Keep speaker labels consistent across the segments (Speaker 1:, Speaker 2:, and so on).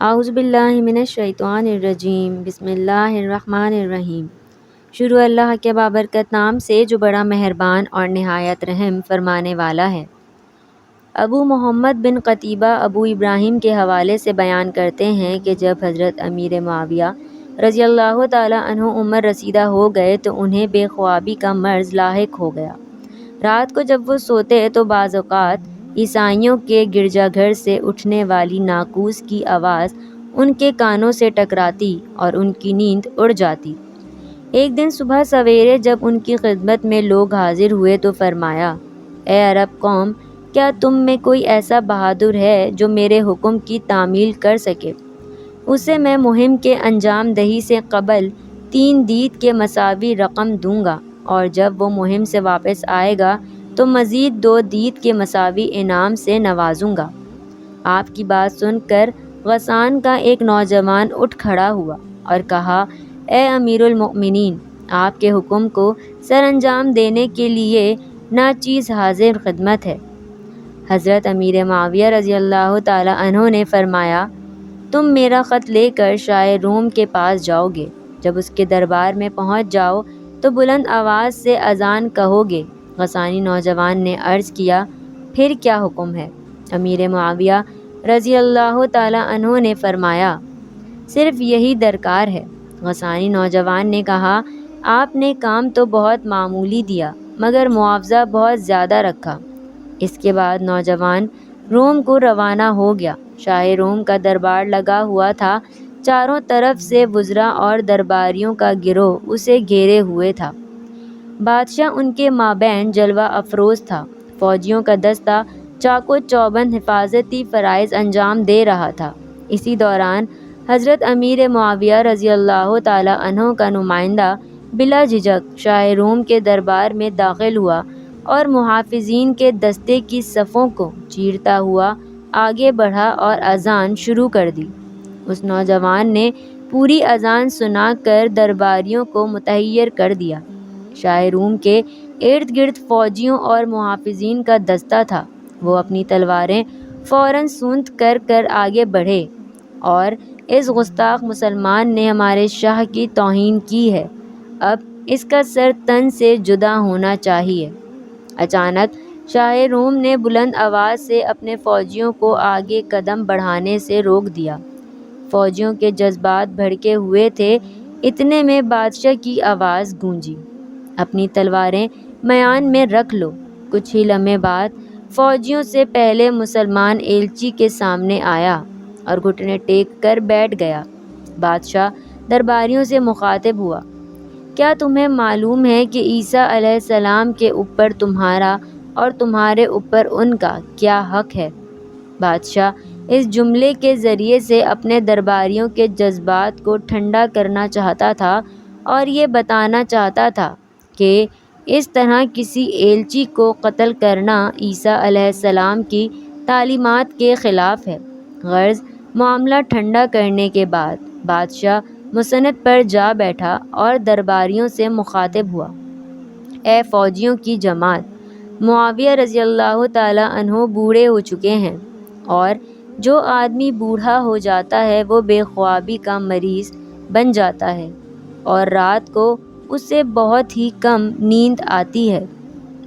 Speaker 1: اعوذ باللہ من الشیطان الرجیم، بسم اللہ الرحمن الرحیم۔ شروع اللہ کے بابرکت نام سے جو بڑا مہربان اور نہایت رحم فرمانے والا ہے۔ ابو محمد بن قتیبہ ابو ابراہیم کے حوالے سے بیان کرتے ہیں کہ جب حضرت امیر معاویہ رضی اللہ تعالیٰ عنہ عمر رسیدہ ہو گئے تو انہیں بے خوابی کا مرض لاحق ہو گیا۔ رات کو جب وہ سوتے تو بعض اوقات عیسائیوں کے گرجا گھر سے اٹھنے والی ناقوس کی آواز ان کے کانوں سے ٹکراتی اور ان کی نیند اڑ جاتی۔ ایک دن صبح سویرے جب ان کی خدمت میں لوگ حاضر ہوئے تو فرمایا، اے عرب قوم، کیا تم میں کوئی ایسا بہادر ہے جو میرے حکم کی تعمیل کر سکے؟ اسے میں مہم کے انجام دہی سے قبل 3 دینار کے مساوی رقم دوں گا، اور جب وہ مہم سے واپس آئے گا تو مزید 2 دینار کے مساوی انعام سے نوازوں گا۔ آپ کی بات سن کر غسان کا ایک نوجوان اٹھ کھڑا ہوا اور کہا، اے امیر المؤمنین، آپ کے حکم کو سر انجام دینے کے لیے ناچیز حاضر خدمت ہے۔ حضرت امیر معاویہ رضی اللہ تعالی عنہ نے فرمایا، تم میرا خط لے کر شاہ روم کے پاس جاؤ گے۔ جب اس کے دربار میں پہنچ جاؤ تو بلند آواز سے اذان کہو گے۔ غسانی نوجوان نے عرض کیا، پھر کیا حکم ہے؟ امیر معاویہ رضی اللہ تعالی عنہ نے فرمایا، صرف یہی درکار ہے۔ غسانی نوجوان نے کہا، آپ نے کام تو بہت معمولی دیا مگر معاوضہ بہت زیادہ رکھا۔ اس کے بعد نوجوان روم کو روانہ ہو گیا۔ شاہ روم کا دربار لگا ہوا تھا، چاروں طرف سے وزراء اور درباریوں کا گروہ اسے گھیرے ہوئے تھا۔ بادشاہ ان کے مابین جلوہ افروز تھا۔ فوجیوں کا دستہ چاق و چوبند حفاظتی فرائض انجام دے رہا تھا۔ اسی دوران حضرت امیر معاویہ رضی اللہ تعالی عنہ کا نمائندہ بلا جھجک شاہ روم کے دربار میں داخل ہوا اور محافظین کے دستے کی صفوں کو چیرتا ہوا آگے بڑھا اور اذان شروع کر دی۔ اس نوجوان نے پوری اذان سنا کر درباریوں کو متحیر کر دیا۔ شاہ روم کے ارد گرد فوجیوں اور محافظین کا دستہ تھا۔ وہ اپنی تلواریں فوراً سونت کر آگے بڑھے اور اس گستاخ مسلمان نے ہمارے شاہ کی توہین کی ہے، اب اس کا سر تن سے جدا ہونا چاہیے۔ اچانک شاہ روم نے بلند آواز سے اپنے فوجیوں کو آگے قدم بڑھانے سے روک دیا۔ فوجیوں کے جذبات بھڑکے ہوئے تھے، اتنے میں بادشاہ کی آواز گونجی، اپنی تلواریں میان میں رکھ لو۔ کچھ ہی لمحے بعد فوجیوں سے پہلے مسلمان ایلچی کے سامنے آیا اور گھٹنے ٹیک کر بیٹھ گیا۔ بادشاہ درباریوں سے مخاطب ہوا، کیا تمہیں معلوم ہے کہ عیسیٰ علیہ السلام کے اوپر تمہارا اور تمہارے اوپر ان کا کیا حق ہے؟ بادشاہ اس جملے کے ذریعے سے اپنے درباریوں کے جذبات کو ٹھنڈا کرنا چاہتا تھا اور یہ بتانا چاہتا تھا کہ اس طرح کسی ایلچی کو قتل کرنا عیسیٰ علیہ السلام کی تعلیمات کے خلاف ہے۔ غرض معاملہ ٹھنڈا کرنے کے بعد بادشاہ مسند پر جا بیٹھا اور درباریوں سے مخاطب ہوا، اے فوجیوں کی جماعت، معاویہ رضی اللہ تعالی عنہ بوڑھے ہو چکے ہیں، اور جو آدمی بوڑھا ہو جاتا ہے وہ بے خوابی کا مریض بن جاتا ہے اور رات کو اسے بہت ہی کم نیند آتی ہے۔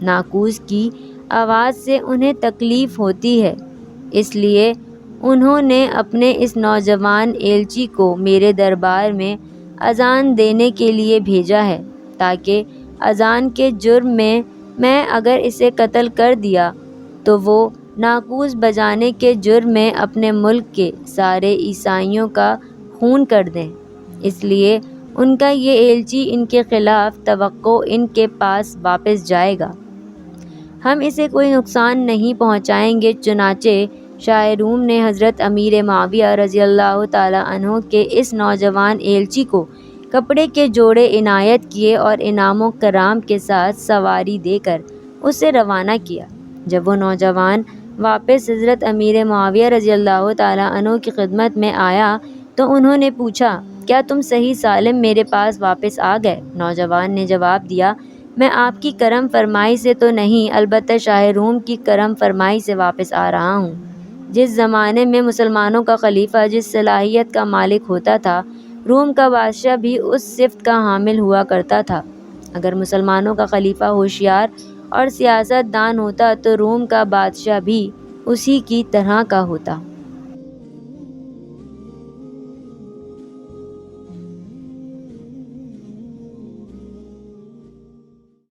Speaker 1: ناقوس کی آواز سے انہیں تکلیف ہوتی ہے، اس لیے انہوں نے اپنے اس نوجوان ایلچی کو میرے دربار میں اذان دینے کے لیے بھیجا ہے، تاکہ اذان کے جرم میں اگر اسے قتل کر دیا تو وہ ناقوس بجانے کے جرم میں اپنے ملک کے سارے عیسائیوں کا خون کر دیں۔ اس لیے ان کا یہ ایلچی ان کے خلاف توقع ان کے پاس واپس جائے گا، ہم اسے کوئی نقصان نہیں پہنچائیں گے۔ چنانچہ شاہ روم نے حضرت امیر معاویہ رضی اللہ تعالی عنہ کے اس نوجوان ایلچی کو کپڑے کے جوڑے عنایت کیے اور انعام و کرام کے ساتھ سواری دے کر اسے روانہ کیا۔ جب وہ نوجوان واپس حضرت امیر معاویہ رضی اللہ تعالی عنہ کی خدمت میں آیا تو انہوں نے پوچھا، کیا تم صحیح سالم میرے پاس واپس آ گئے؟ نوجوان نے جواب دیا، میں آپ کی کرم فرمائی سے تو نہیں، البتہ شاہ روم کی کرم فرمائی سے واپس آ رہا ہوں۔ جس زمانے میں مسلمانوں کا خلیفہ جس صلاحیت کا مالک ہوتا تھا، روم کا بادشاہ بھی اس صفت کا حامل ہوا کرتا تھا۔ اگر مسلمانوں کا خلیفہ ہوشیار اور سیاست دان ہوتا تو روم کا بادشاہ بھی اسی کی طرح کا ہوتا۔